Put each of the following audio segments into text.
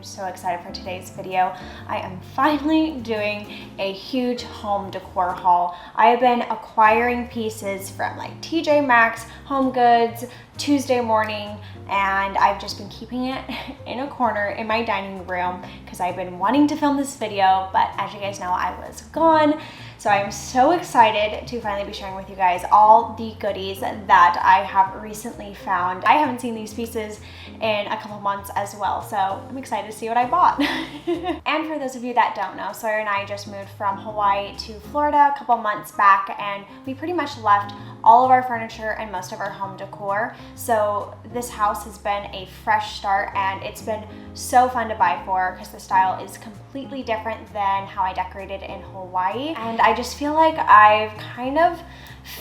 am so excited for today's video. I am finally doing a huge home decor haul. I have been acquiring pieces from like TJ Maxx, Home Goods, Tuesday Morning, and I've just been keeping it in a corner in my dining room because I've been wanting to film this video, but as you guys know, I was gone. So I'm so excited to finally be sharing with you guys all the goodies that I have recently found. I haven't seen these pieces in a couple months as well, so I'm excited to see what I bought. And for those of you that don't know, Sawyer and I just moved from Hawaii to Florida a couple months back, and we pretty much left all of our furniture and most of our home decor. So this house has been a fresh start, and it's been so fun to buy for because the style is completely different than how I decorated in Hawaii. And I just feel like I've kind of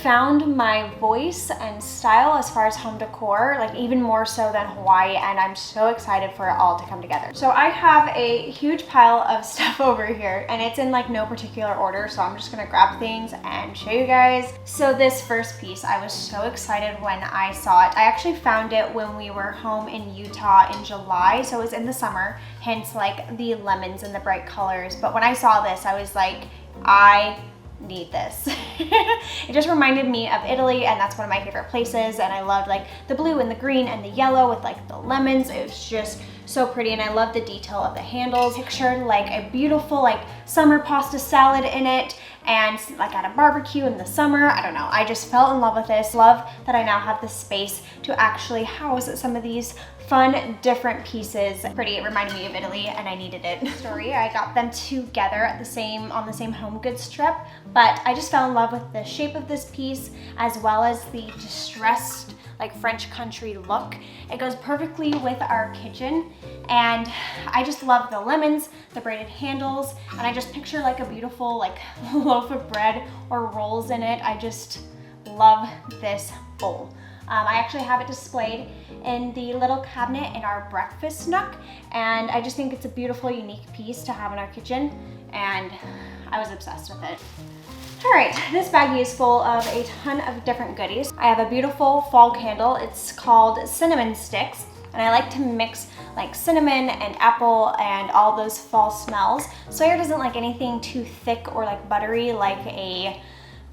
found my voice and style as far as home decor, like even more so than Hawaii, and I'm so excited for it all to come together. So I have a huge pile of stuff over here, and it's in like no particular order, so I'm just gonna grab things and show you guys. So this first piece, I was so excited when I saw it. I actually found it when we were home in Utah in July, so it was in the summer, hence like the lemons and the bright colors. But when I saw this, I was like, I need this. It just reminded me of Italy, and that's one of my favorite places, and I loved like the blue and the green and the yellow with like the lemons. It was just so pretty, and I love the detail of the handles. Pictured like a beautiful like summer pasta salad in it, and like at a barbecue in the summer. I don't know, I just fell in love with this. Love that I now have the space to actually house some of these fun different pieces. Pretty, it reminded me of Italy, and I needed it. Story, I got them together at on the same Home Goods trip, but I just fell in love with the shape of this piece as well as the distressed like French country look. It goes perfectly with our kitchen, and I just love the lemons, the braided handles, and I just picture like a beautiful like loaf of bread or rolls in it. I just love this bowl. I actually have it displayed in the little cabinet in our breakfast nook, and I just think it's a beautiful, unique piece to have in our kitchen, and I was obsessed with it. All right, this baggie is full of a ton of different goodies. I have a beautiful fall candle. It's called Cinnamon Sticks, and I like to mix like cinnamon and apple and all those fall smells. Sawyer doesn't like anything too thick or like buttery like a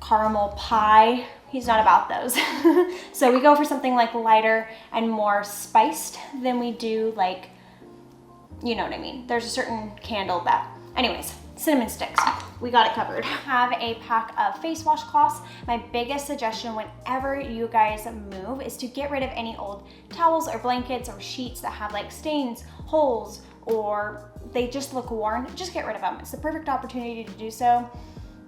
caramel pie. He's not about those. So we go for something like lighter and more spiced than we do like, you know what I mean. There's a certain candle that, anyways, cinnamon sticks, we got it covered. I have a pack of face washcloths. My biggest suggestion whenever you guys move is to get rid of any old towels or blankets or sheets that have like stains, holes, or they just look worn. Just get rid of them. It's the perfect opportunity to do so.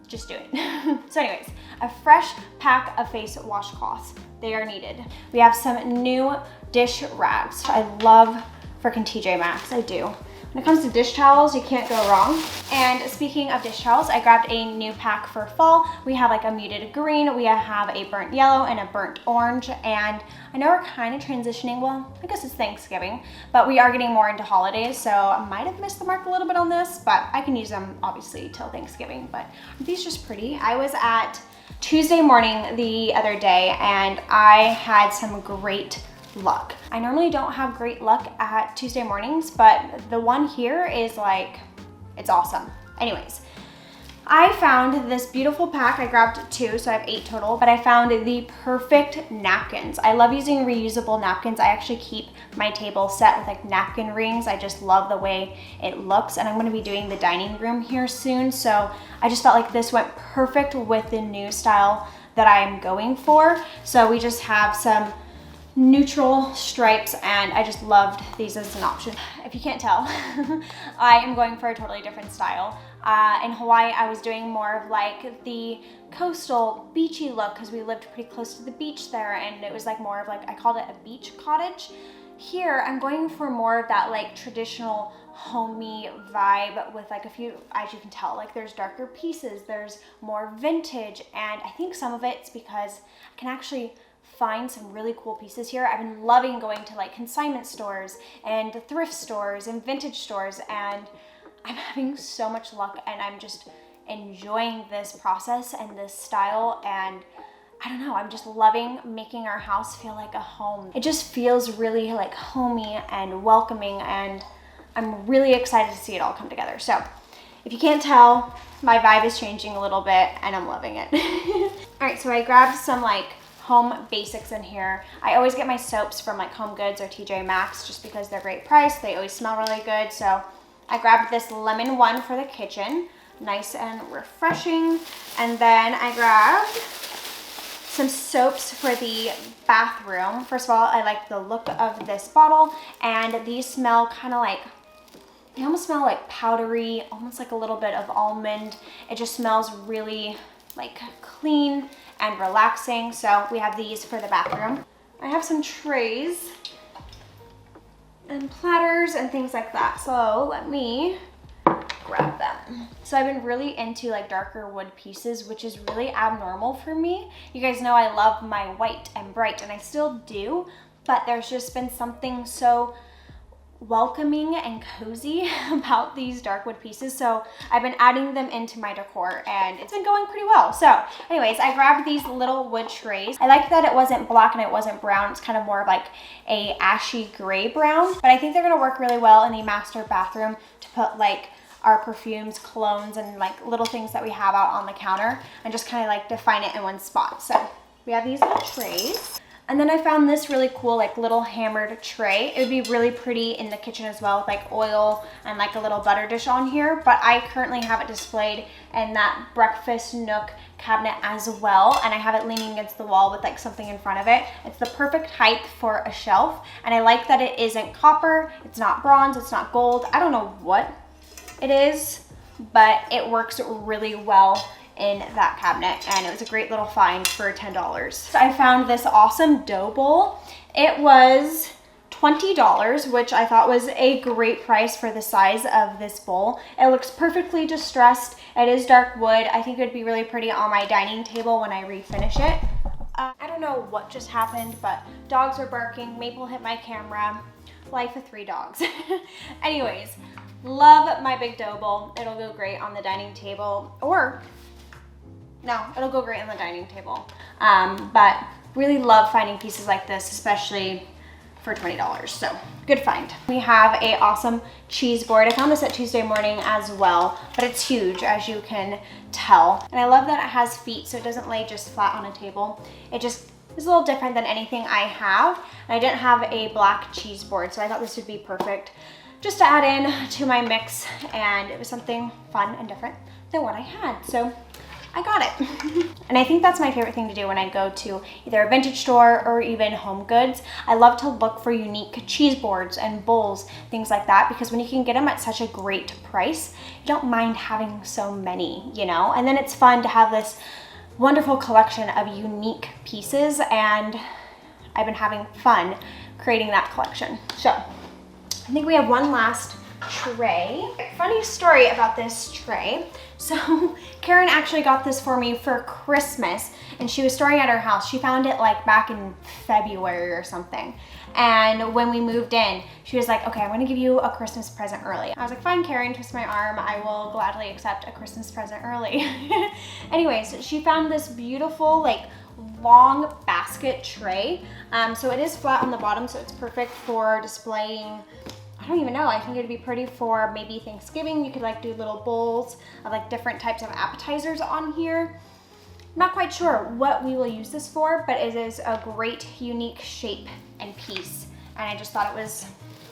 Just do it. So anyways, a fresh pack of face washcloths. They are needed. We have some new dish rags. I love freaking TJ Maxx, I do. When it comes to dish towels, you can't go wrong. And speaking of dish towels, I grabbed a new pack for fall. We have like a muted green, we have a burnt yellow and a burnt orange, and I know we're kind of transitioning, well, I guess it's Thanksgiving, but we are getting more into holidays, so I might have missed the mark a little bit on this, but I can use them obviously till Thanksgiving. But aren't these just pretty? I was at Tuesday Morning the other day, and I had some great luck. I normally don't have great luck at Tuesday mornings, but the one here is like, it's awesome. Anyways, I found this beautiful pack. I grabbed 2, so I have 8 total, but I found the perfect napkins. I love using reusable napkins. I actually keep my table set with like napkin rings. I just love the way it looks, and I'm gonna be doing the dining room here soon, so I just felt like this went perfect with the new style that I'm going for. So we just have some neutral stripes, and I just loved these as an option. If you can't tell, I am going for a totally different style. In Hawaii, I was doing more of like the coastal beachy look because we lived pretty close to the beach there, and it was like more of like, I called it a beach cottage. Here, I'm going for more of that like traditional homey vibe with like a few, as you can tell, like there's darker pieces, there's more vintage, and I think some of it's because I can actually find some really cool pieces here. I've been loving going to like consignment stores and thrift stores and vintage stores, and I'm having so much luck, and I'm just enjoying this process and this style, and I don't know, I'm just loving making our house feel like a home. It just feels really like homey and welcoming, and I'm really excited to see it all come together. So if you can't tell, my vibe is changing a little bit and I'm loving it. All right, so I grabbed some like home basics in here. I always get my soaps from like Home Goods or TJ Maxx just because they're great price. They always smell really good. So I grabbed this lemon one for the kitchen, nice and refreshing. And then I grabbed some soaps for the bathroom. First of all, I like the look of this bottle, and these smell kind of like, they almost smell like powdery, almost like a little bit of almond. It just smells really like clean and relaxing. So we have these for the bathroom. I have some trays and platters and things like that. So let me grab them. So I've been really into like darker wood pieces, which is really abnormal for me. You guys know I love my white and bright, and I still do, but there's just been something so welcoming and cozy about these dark wood pieces. So I've been adding them into my decor and it's been going pretty well. So anyways, I grabbed these little wood trays. I like that it wasn't black and it wasn't brown. It's kind of more of like a ashy gray brown, but I think they're gonna work really well in the master bathroom to put like our perfumes, colognes, and like little things that we have out on the counter and just kind of like define it in one spot. So we have these little trays. And then I found this really cool like little hammered tray. It would be really pretty in the kitchen as well with like oil and like a little butter dish on here, but I currently have it displayed in that breakfast nook cabinet as well, and I have it leaning against the wall with like something in front of it. It's the perfect height for a shelf, and I like that it isn't copper, it's not bronze, it's not gold. I don't know what it is, but it works really well in that cabinet, and it was a great little find for $10. So I found this awesome dough bowl. It was $20, which I thought was a great price for the size of this bowl. It looks perfectly distressed. It is dark wood. I think it would be really pretty on my dining table when I refinish it. I don't know what just happened, but dogs are barking. Maple hit my camera. Life of 3 dogs. Anyways, love my big dough bowl. It'll go great on the dining table, or no, it'll go great on the dining table. But really love finding pieces like this, especially for $20. So good find. We have a awesome cheese board. I found this at Tuesday morning as well, but it's huge, as you can tell. And I love that it has feet, so it doesn't lay just flat on a table. It just is a little different than anything I have. And I didn't have a black cheese board, so I thought this would be perfect just to add in to my mix, and it was something fun and different than what I had. So I got it. And I think that's my favorite thing to do when I go to either a vintage store or even Home Goods. I love to look for unique cheese boards and bowls, things like that, because when you can get them at such a great price, you don't mind having so many, you know? And then it's fun to have this wonderful collection of unique pieces, and I've been having fun creating that collection. So I think we have one last tray. Funny story about this tray. So Karen actually got this for me for Christmas, and she was storing it at her house. She found it like back in February or something. And when we moved in, she was like, okay, I'm gonna give you a Christmas present early. I was like, fine, Karen, twist my arm. I will gladly accept a Christmas present early. Anyways, she found this beautiful like long basket tray. So it is flat on the bottom, so it's perfect for displaying, I don't even know, I think it'd be pretty for maybe Thanksgiving. You could like do little bowls of like different types of appetizers on here. I'm not quite sure what we will use this for, but it is a great unique shape and piece. And I just thought it was,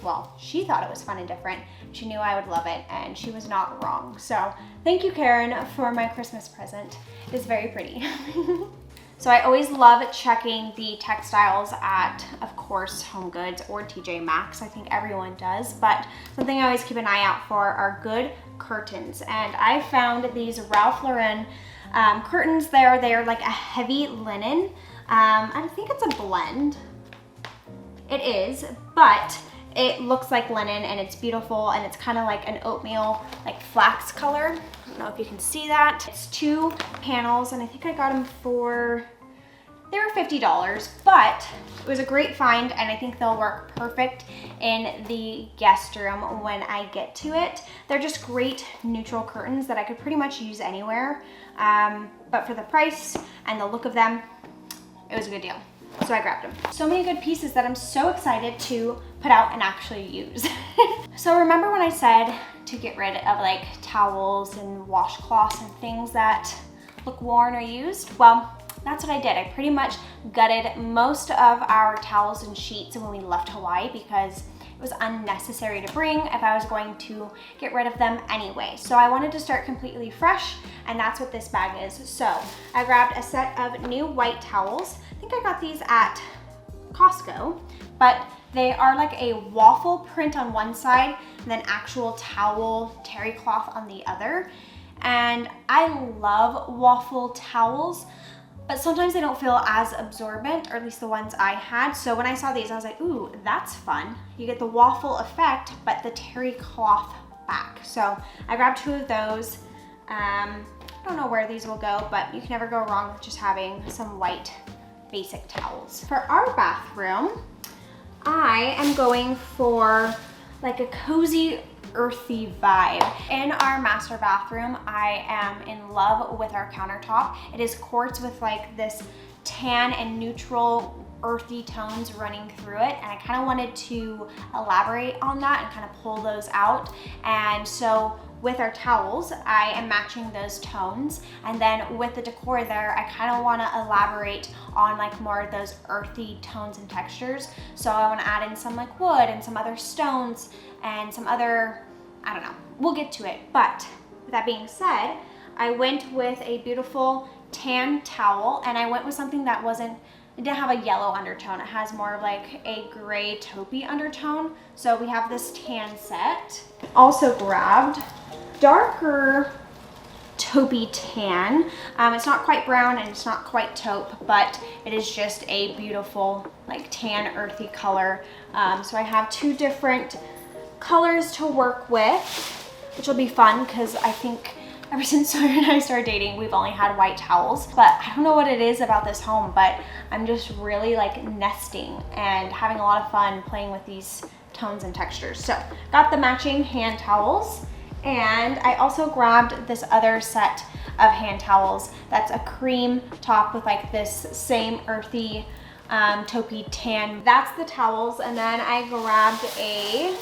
well, she thought it was fun and different. She knew I would love it, and she was not wrong. So thank you, Karen, for my Christmas present. It's very pretty. So I always love checking the textiles at, of course, Home Goods or TJ Maxx. I think everyone does, but something I always keep an eye out for are good curtains. And I found these Ralph Lauren curtains there. They are like a heavy linen. I think it's a blend. It is, but it looks like linen and it's beautiful, and it's kind of like an oatmeal, like flax color. I don't know if you can see that. It's 2 panels, and I think I got them for, they were $50, but it was a great find, and I think they'll work perfect in the guest room when I get to it. They're just great neutral curtains that I could pretty much use anywhere, but for the price and the look of them, it was a good deal. So I grabbed them. So many good pieces that I'm so excited to put out and actually use. So remember when I said to get rid of like towels and washcloths and things that look worn or used? Well, that's what I did. I pretty much gutted most of our towels and sheets when we left Hawaii because it was unnecessary to bring if I was going to get rid of them anyway. So I wanted to start completely fresh, and that's what this bag is. So I grabbed a set of new white towels. I think I got these at Costco, but they are like a waffle print on one side and then actual towel terry cloth on the other. And I love waffle towels, but sometimes they don't feel as absorbent, or at least the ones I had. So when I saw these, I was like, ooh, that's fun. You get the waffle effect, but the terry cloth back. So I grabbed 2 of those. I don't know where these will go, but you can never go wrong with just having some white basic towels. For our bathroom, I am going for like a cozy, earthy vibe. In our master bathroom, I am in love with our countertop. It is quartz with like this tan and neutral earthy tones running through it, and I kind of wanted to elaborate on that and kind of pull those out. And so with our towels, I am matching those tones, and then with the decor there, I kind of want to elaborate on like more of those earthy tones and textures. So I want to add in some like wood and some other stones and some other, I don't know, we'll get to it. But with that being said, I went with a beautiful tan towel, and I went with something that it didn't have a yellow undertone. It has more of like a gray taupey undertone. So we have this tan set. Also grabbed darker taupey tan. It's not quite brown and it's not quite taupe, but it is just a beautiful like tan earthy color. So I have 2 different colors to work with, which will be fun because I think ever since Sawyer and I started dating, we've only had white towels. But I don't know what it is about this home, but I'm just really like nesting and having a lot of fun playing with these tones and textures. So got the matching hand towels, and I also grabbed this other set of hand towels that's a cream top with like this same earthy taupey tan. That's the towels, and then I grabbed a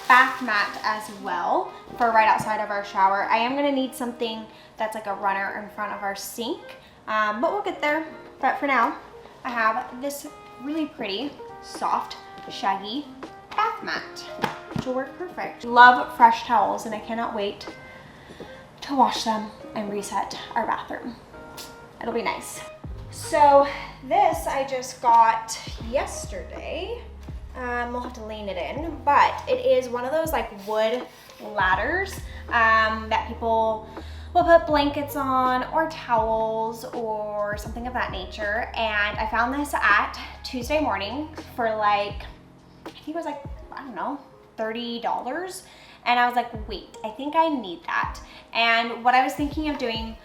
bath mat as well for right outside of our shower. I am gonna need something that's like a runner in front of our sink, but we'll get there. But for now, I have this really pretty, soft, shaggy bath mat, which will work perfect. Love fresh towels, and I cannot wait to wash them and reset our bathroom. It'll be nice. So this I just got yesterday. We'll have to lean it in, but it is one of those like wood ladders that people will put blankets on or towels or something of that nature. And I found this at Tuesday Morning for like, I think it was like, I don't know, $30. And I was like, wait, I think I need that. And what I was thinking of doing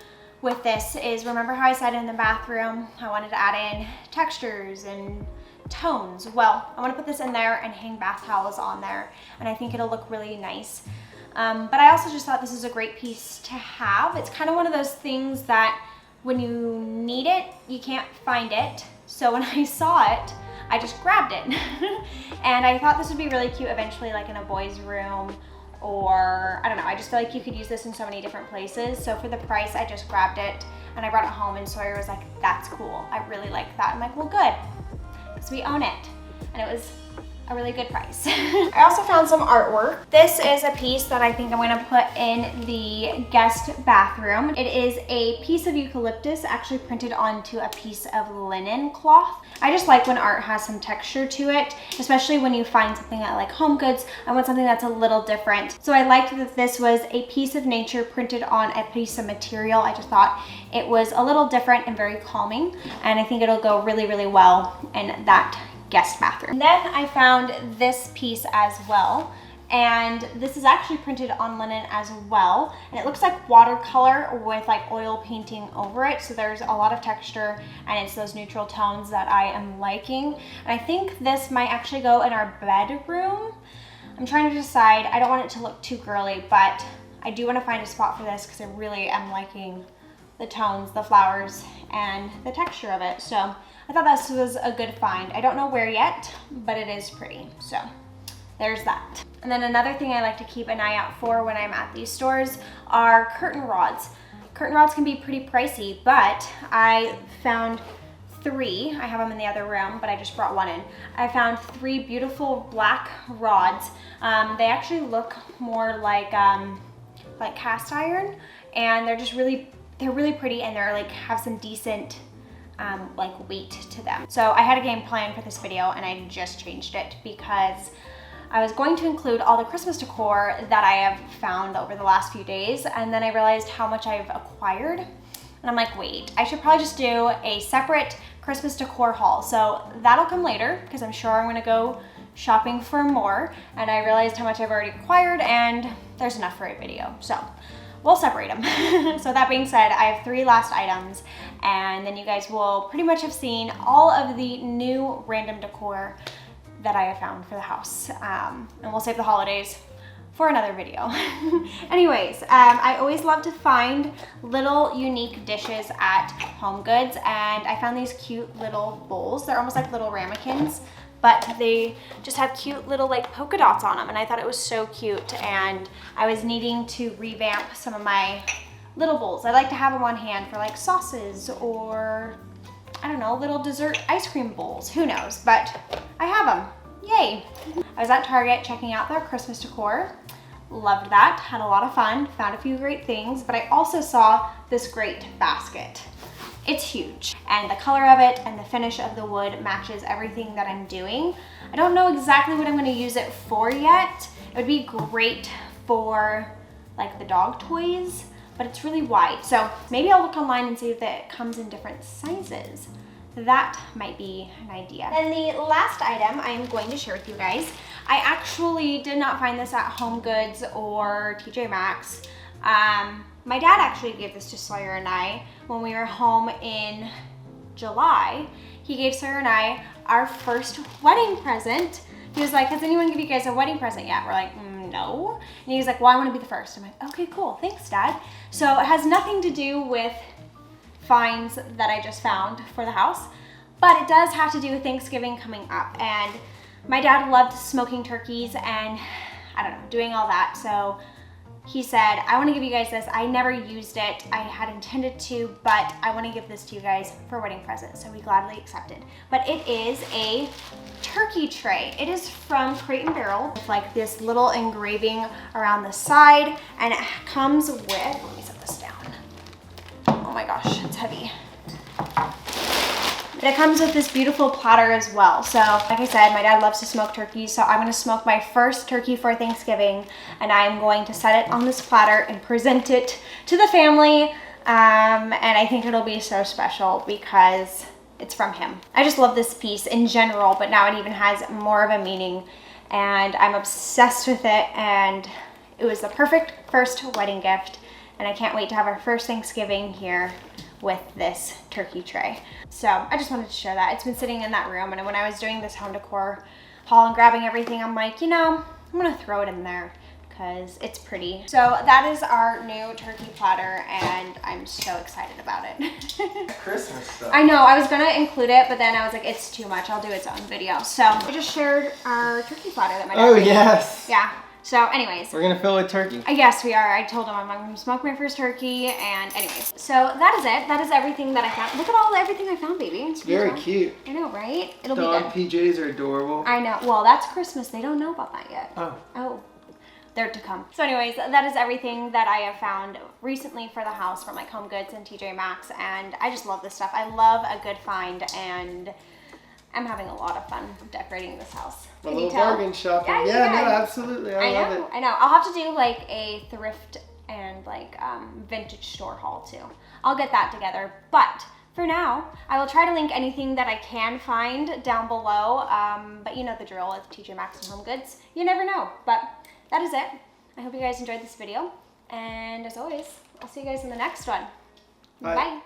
with this is, remember how I said in the bathroom, I wanted to add in textures and tones? Well, I want to put this in there and hang bath towels on there, and I think it'll look really nice. But I also just thought this is a great piece to have. It's kind of one of those things that when you need it, you can't find it. So when I saw it, I just grabbed it. And I thought this would be really cute eventually, like in a boy's room, or I don't know, I just feel like you could use this in so many different places. So for the price, I just grabbed it and I brought it home, and Sawyer was like, that's cool, I really like that. I'm like, well, good, because we own it. And it was a really good price. I also found some artwork. This is a piece that I think I'm gonna put in the guest bathroom. It is a piece of eucalyptus actually printed onto a piece of linen cloth. I just like when art has some texture to it, especially when you find something at like Home Goods. I want something that's a little different. So I liked that this was a piece of nature printed on a piece of material. I just thought it was a little different and very calming, and I think it'll go really, really well in that guest bathroom. And then I found this piece as well, and this is actually printed on linen as well, and it looks like watercolor with like oil painting over it, so there's a lot of texture and it's those neutral tones that I am liking. And I think this might actually go in our bedroom. I'm trying to decide. I don't want it to look too girly, but I do want to find a spot for this because I really am liking the tones, the flowers, and the texture of it. So I thought this was a good find. I don't know where yet, but it is pretty. So there's that. And then another thing I like to keep an eye out for when I'm at these stores are curtain rods. Curtain rods can be pretty pricey, but I found 3. I have them in the other room, but I just brought one in. I found 3 beautiful black rods. They actually look more like cast iron, and they're just really pretty, and they're like have some decent like weight to them. So I had a game plan for this video, and I just changed it because I was going to include all the Christmas decor that I have found over the last few days, and then I realized how much I've acquired, and I'm like, wait, I should probably just do a separate Christmas decor haul. So that'll come later because I'm sure I'm gonna go shopping for more, and I realized how much I've already acquired, and there's enough for a video. So we'll separate them. So that being said, I have 3 last items, and then you guys will pretty much have seen all of the new random decor that I have found for the house. And we'll save the holidays for another video. Anyways, I always love to find little unique dishes at Home Goods, and I found these cute little bowls. They're almost like little ramekins, but they just have cute little like polka dots on them, and I thought it was so cute, and I was needing to revamp some of my little bowls. I like to have them on hand for like sauces or, I don't know, little dessert ice cream bowls, who knows, but I have them, yay. I was at Target checking out their Christmas decor, loved that, had a lot of fun, found a few great things, but I also saw this great basket. It's huge, and the color of it and the finish of the wood matches everything that I'm doing. I don't know exactly what I'm going to use it for yet. It would be great for like the dog toys, but it's really wide. So maybe I'll look online and see if it comes in different sizes. That might be an idea. And the last item I am going to share with you guys, I actually did not find this at Home Goods or TJ Maxx. My dad actually gave this to Sawyer and I when we were home in July. He gave Sawyer and I our first wedding present. He was like, has anyone give you guys a wedding present yet? We're like, no. And he was like, well, I want to be the first. I'm like, okay, cool, thanks, Dad. So it has nothing to do with finds that I just found for the house, but it does have to do with Thanksgiving coming up. And my dad loved smoking turkeys and, I don't know, doing all that. So he said, I want to give you guys this. I never used it. I had intended to, but I want to give this to you guys for a wedding present. So we gladly accepted. But it is a turkey tray. It is from Crate & Barrel with like this little engraving around the side, and it comes with, let me set this down. Oh my gosh, it's heavy. But it comes with this beautiful platter as well. So like I said, my dad loves to smoke turkeys, so I'm gonna smoke my first turkey for Thanksgiving, and I'm going to set it on this platter and present it to the family. And I think it'll be so special because it's from him. I just love this piece in general, but now it even has more of a meaning, and I'm obsessed with it, and it was the perfect first wedding gift, and I can't wait to have our first Thanksgiving here with this turkey tray. So I just wanted to share that. It's been sitting in that room, and when I was doing this home decor haul and grabbing everything, I'm like, you know, I'm gonna throw it in there because it's pretty. So that is our new turkey platter, and I'm so excited about it. Christmas stuff. I know, I was gonna include it, but then I was like, it's too much, I'll do its own video. So I just shared our turkey platter that my dad made. Yes. Yeah. So anyways. We're gonna fill it with turkey. Yes, we are. I told him I'm gonna smoke my first turkey, and anyways. So that is it. That is everything that I found. Look at everything I found, baby. It's very cute. I know, right? It'll Dog be good. PJs are adorable. I know. Well, that's Christmas. They don't know about that yet. Oh. Oh. They're to come. So anyways, that is everything that I have found recently for the house from like Home Goods and TJ Maxx, and I just love this stuff. I love a good find, and I'm having a lot of fun decorating this house. A little bargain shopping. Yeah, no, absolutely. I love it. I know. I'll have to do like a thrift and like vintage store haul too. I'll get that together. But for now, I will try to link anything that I can find down below. But you know the drill with TJ Maxx and Home Goods. You never know. But that is it. I hope you guys enjoyed this video. And as always, I'll see you guys in the next one. Bye. Bye.